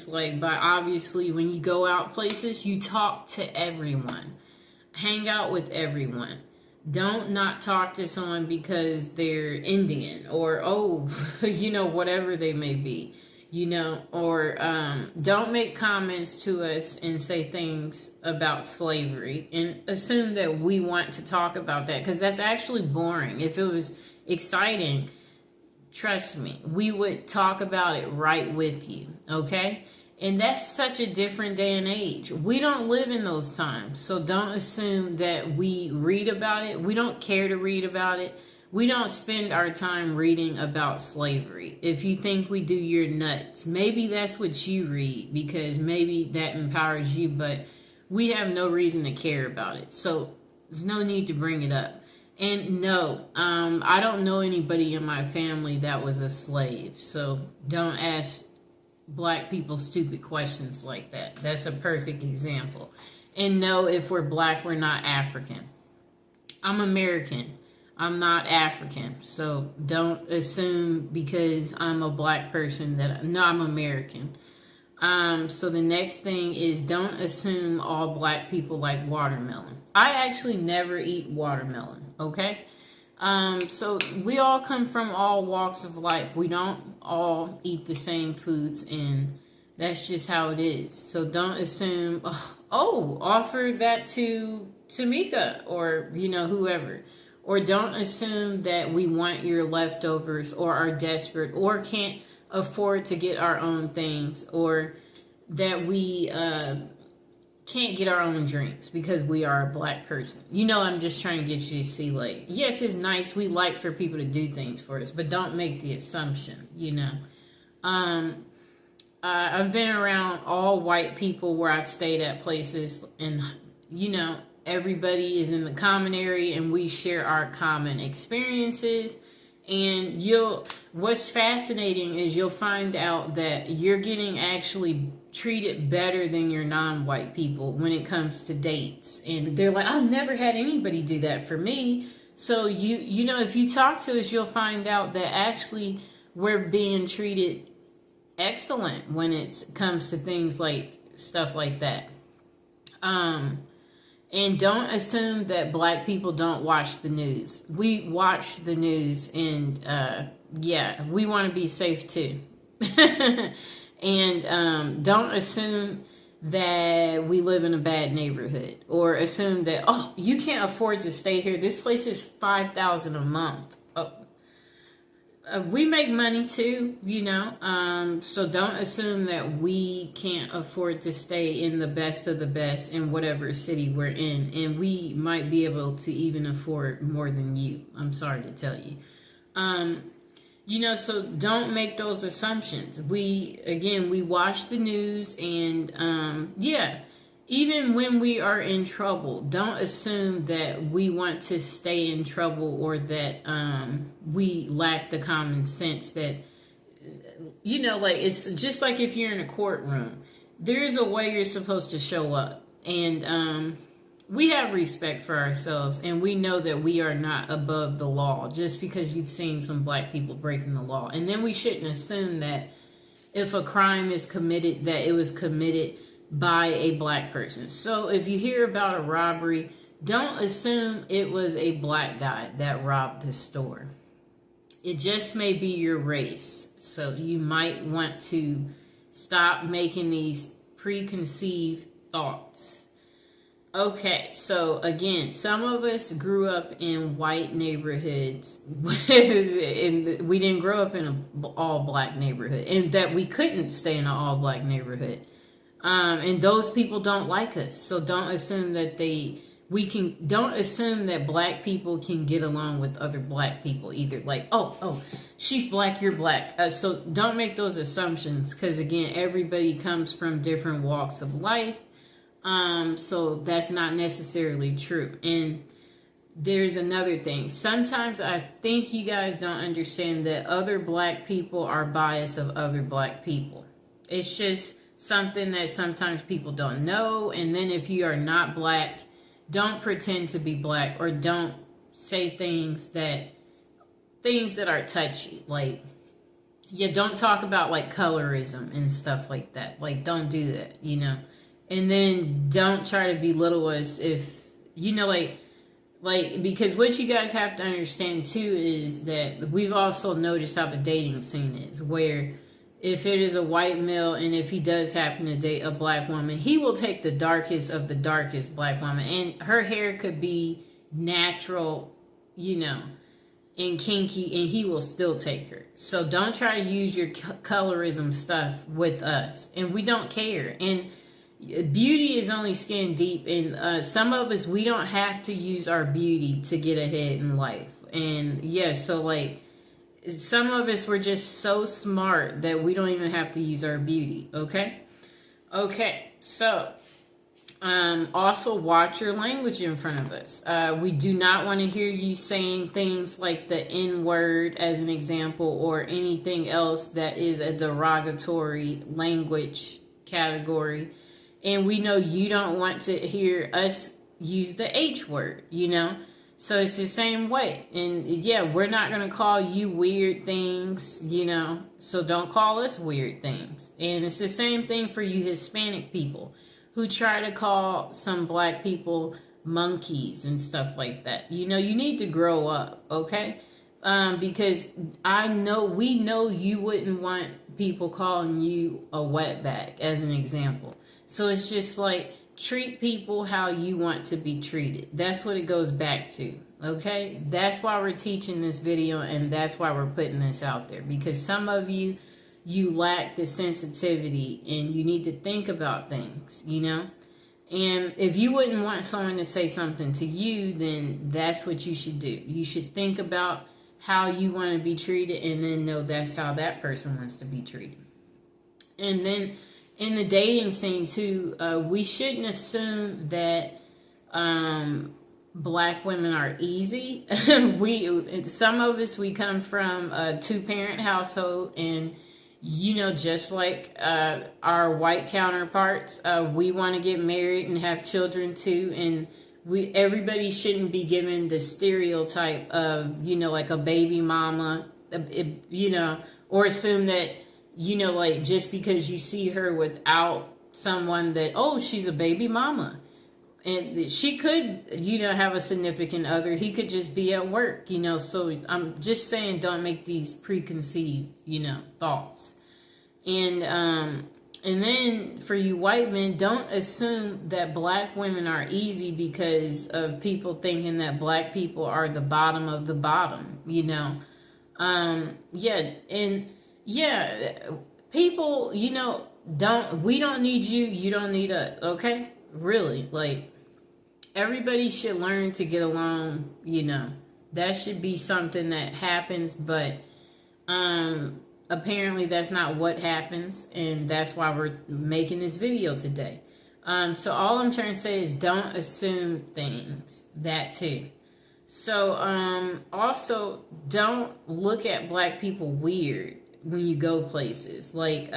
enslaved, but obviously when you go out places, you talk to everyone. Hang out with everyone. Don't not talk to someone because they're Indian or, oh, whatever they may be, or don't make comments to us and say things about slavery and assume that we want to talk about that, because that's actually boring. If it was exciting, trust me, we would talk about it right with you, okay? And that's such a different day and age. We don't live in those times. So don't assume that we read about it. We don't care to read about it. We don't spend our time reading about slavery. If you think we do, you're nuts. Maybe that's what you read because maybe that empowers you, but we have no reason to care about it. So there's no need to bring it up. And no, I don't know anybody in my family that was a slave. So don't ask Black people stupid questions like that. That's a perfect example. And no, if we're Black, we're not African. I'm American. I'm not African. So don't assume because I'm a Black person that, no, I'm American. So the next thing is don't assume all Black people like watermelon. I actually never eat watermelon, okay? So we all come from all walks of life. We don't all eat the same foods, and that's just how it is. So don't assume, offer that to Tamika or, whoever. Or don't assume that we want your leftovers or are desperate or can't afford to get our own things, or that we can't get our own drinks because we are a Black person. I'm just trying to get you to see, like, yes, it's nice. We like for people to do things for us, but don't make the assumption, I've been around all white people where I've stayed at places, and, everybody is in the common area and we share our common experiences. And what's fascinating is you'll find out that you're getting actually treated better than your non-white people when it comes to dates. And they're like, I've never had anybody do that for me. So if you talk to us, you'll find out that actually we're being treated excellent when it comes to things like stuff like that. And don't assume that Black people don't watch the news. We watch the news, and we want to be safe too. And don't assume that we live in a bad neighborhood, or assume that, you can't afford to stay here. This place is $5,000 a month. We make money too, so don't assume that we can't afford to stay in the best of the best in whatever city we're in, and we might be able to even afford more than you. I'm sorry to tell you. So don't make those assumptions. We watch the news, and even when we are in trouble, don't assume that we want to stay in trouble, or that we lack the common sense that, it's just like if you're in a courtroom, there's a way you're supposed to show up. And we have respect for ourselves, and we know that we are not above the law just because you've seen some Black people breaking the law. And then we shouldn't assume that if a crime is committed, that it was committed by a Black person. So if you hear about a robbery, don't assume it was a Black guy that robbed the store. It just may be your race. So you might want to stop making these preconceived thoughts. Okay, so again, some of us grew up in white neighborhoods, and we didn't grow up in an all-Black neighborhood, and that we couldn't stay in an all-Black neighborhood. And those people don't like us. So don't assume that don't assume that Black people can get along with other Black people either. Like, she's Black, you're Black. So don't make those assumptions, because again, everybody comes from different walks of life. So that's not necessarily true. And there's another thing. Sometimes I think you guys don't understand that other Black people are biased of other Black people. It's just something that sometimes people don't know. And then if you are not Black, don't pretend to be Black, or don't say things that are touchy. Like, Yeah, don't talk about like colorism and stuff like that. Like, don't do that, you know. And then don't try to belittle us if, you know, like, because what you guys have to understand too is that we've also noticed how the dating scene is, where if it is a white male and if he does happen to date a black woman, he will take the darkest of the darkest black woman, and her hair could be natural, you know, and kinky, and he will still take her. So don't try to use your colorism stuff with us, and we don't care. And beauty is only skin deep, and some of us, we don't have to use our beauty to get ahead in life. And yes, so like some of us, we're just so smart that we don't even have to use our beauty. Okay, so also watch your language in front of us. We do not want to hear you saying things like the N word as an example, or anything else that is a derogatory language category. And we know you don't want to hear us use the H word, you know? So it's the same way. And yeah, we're not going to call you weird things, you know? So don't call us weird things. And it's the same thing for you Hispanic people who try to call some black people monkeys and stuff like that. You know, you need to grow up, okay? Because we know you wouldn't want people calling you a wetback as an example. So it's just like, treat people how you want to be treated. That's what it goes back to, okay? That's why we're teaching this video, and that's why we're putting this out there. Because some of you lack the sensitivity, and you need to think about things, you know? And if you wouldn't want someone to say something to you, then that's what you should do. You should think about how you want to be treated, and then know that's how that person wants to be treated. And then in the dating scene too, we shouldn't assume that black women are easy. Some of us, we come from a 2-parent household, and you know, just like our white counterparts, we want to get married and have children too. And everybody shouldn't be given the stereotype of, you know, like a baby mama, you know, or assume that, you know, like just because you see her without someone that, oh, she's a baby mama. And she could, you know, have a significant other. He could just be at work, you know. So I'm just saying, don't make these preconceived, you know, thoughts. And then for you white men, don't assume that black women are easy because of people thinking that black people are the bottom of the bottom, you know. People, you know, we don't need you, you don't need us, okay? Really, like, everybody should learn to get along, you know. That should be something that happens, but apparently that's not what happens, and that's why we're making this video today. So all I'm trying to say is don't assume things, that too. So also don't look at black people weird when you go places, like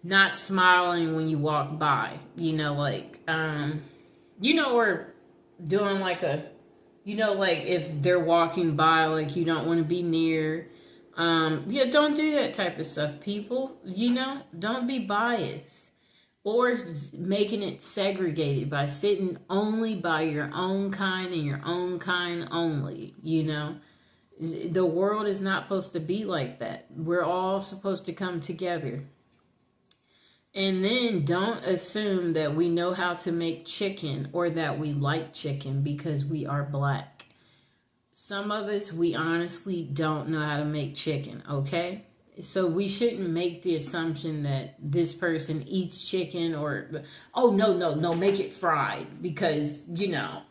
not smiling when you walk by, you know, like you know, or doing like a, you know, like if they're walking by, like you don't want to be near. Yeah, don't do that type of stuff, people. You know, don't be biased or making it segregated by sitting only by your own kind and your own kind only. You know, the world is not supposed to be like that. We're all supposed to come together. And then don't assume that we know how to make chicken or that we like chicken because we are black. Some of us, we honestly don't know how to make chicken, okay? So we shouldn't make the assumption that this person eats chicken or, oh, no, make it fried because, you know,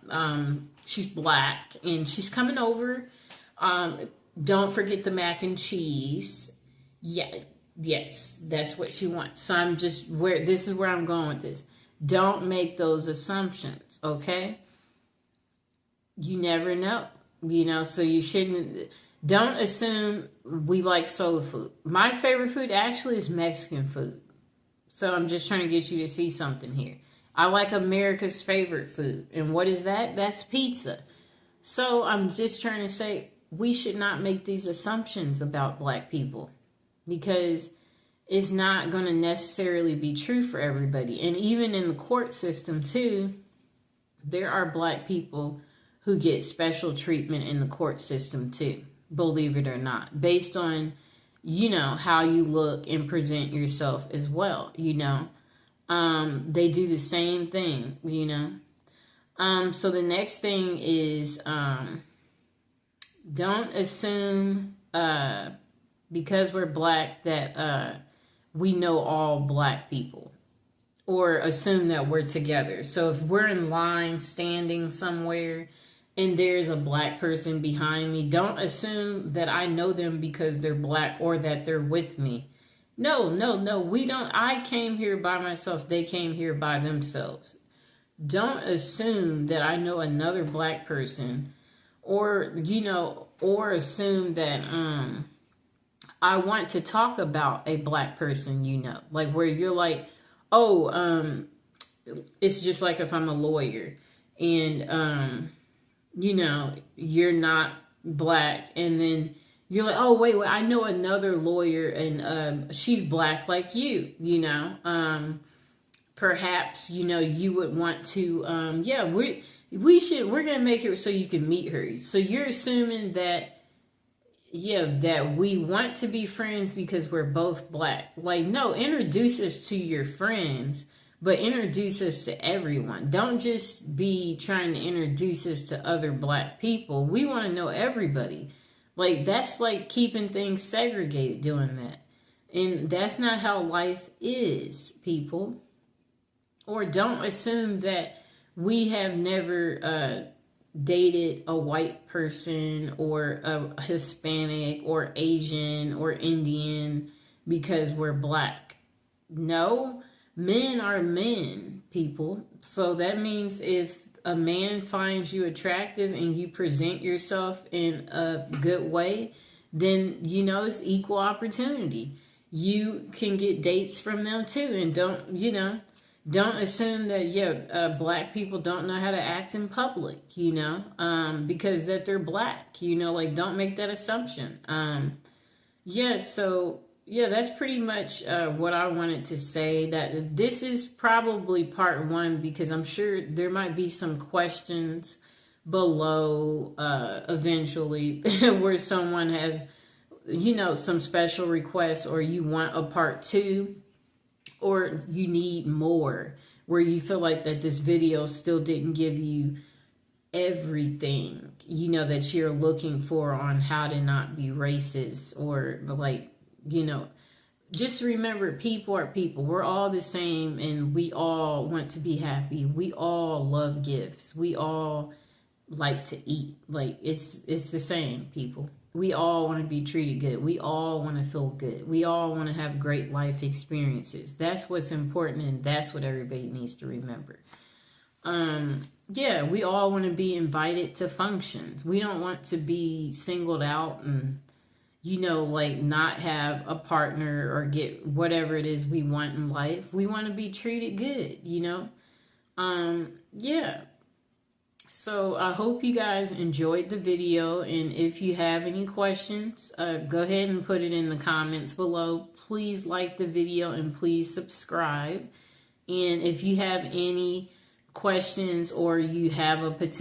she's black and she's coming over. Don't forget the mac and cheese. Yeah. Yes, that's what she wants. So this is where I'm going with this. Don't make those assumptions, okay? You never know, you know, so you shouldn't, don't assume we like soul food. My favorite food actually is Mexican food. So I'm just trying to get you to see something here. I like America's favorite food. And what is that? That's pizza. So I'm just trying to say we should not make these assumptions about black people. because it's not going to necessarily be true for everybody. And even in the court system too, there are Black people who get special treatment in the court system too, believe it or not, based on, you know, how you look and present yourself as well, you know. They do the same thing, you know. So the next thing is, don't assume, because we're Black that, we know all Black people, or assume that we're together. So if we're in line standing somewhere and there's a Black person behind me, don't assume that I know them because they're Black or that they're with me. No, we don't. I came here by myself. They came here by themselves. Don't assume that I know another Black person, or, you know, or assume that, I want to talk about a Black person, you know, like where you're like, oh, it's just like if I'm a lawyer and, you know, you're not Black, and then you're like, oh, wait, I know another lawyer and, she's Black like you know, perhaps, you know, you would want to, yeah, we're going to make it so you can meet her. So you're assuming that, yeah, that we want to be friends because we're both Black. Like, no, introduce us to your friends, but introduce us to everyone. Don't just be trying to introduce us to other Black people. We want to know everybody. Like, that's like keeping things segregated, doing that. And that's not how life is, people. Or don't assume that we have never, dated a white person or a Hispanic or Asian or Indian because we're Black. No, men are men, people. So that means if a man finds you attractive and you present yourself in a good way, then, you know, it's equal opportunity. You can get dates from them too. And don't, you know, don't assume that, yeah, Black people don't know how to act in public, you know, because that they're Black, you know, like, don't make that assumption. Yeah, so, yeah, that's pretty much what I wanted to say. That this is probably part one, because I'm sure there might be some questions below eventually where someone has, you know, some special requests, or you want a part two, or you need more, where you feel like that this video still didn't give you everything, you know, that you're looking for on how to not be racist, or like, you know, just remember, people are people. We're all the same, and we all want to be happy. We all love gifts. We all like to eat. Like, it's the same, people. We all want to be treated good. We all want to feel good. We all want to have great life experiences. That's what's important, and that's what everybody needs to remember. Yeah, we all want to be invited to functions. We don't want to be singled out and, you know, like, not have a partner or get whatever it is we want in life. We want to be treated good, you know? Yeah. So I hope you guys enjoyed the video, and if you have any questions, go ahead and put it in the comments below. Please like the video and please subscribe. And if you have any questions, or you have a potential